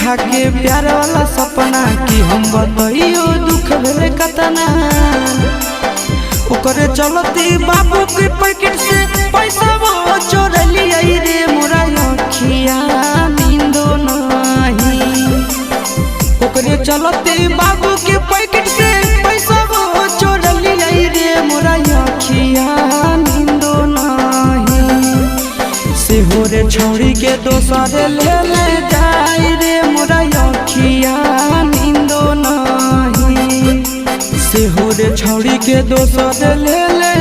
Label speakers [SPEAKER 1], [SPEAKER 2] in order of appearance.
[SPEAKER 1] देखा के प्यार वाला सपना कि हम बताइयो दुख भेले कतना। ओकरे चलती बाबू के पैकेट से पैसा वो चोर लिया रे मोरा अखिया नींदो नहीं। ओकरे चलती बाबू के पैकेट से पैसा वो चोर लिया रे मोरा अखिया नींदो नहीं। सेहो रे छौड़ी के दोसर ले ले जाई रे मोरा अखिया नींदो नहीं। सेहो रे छौड़ी के दोसर ले ले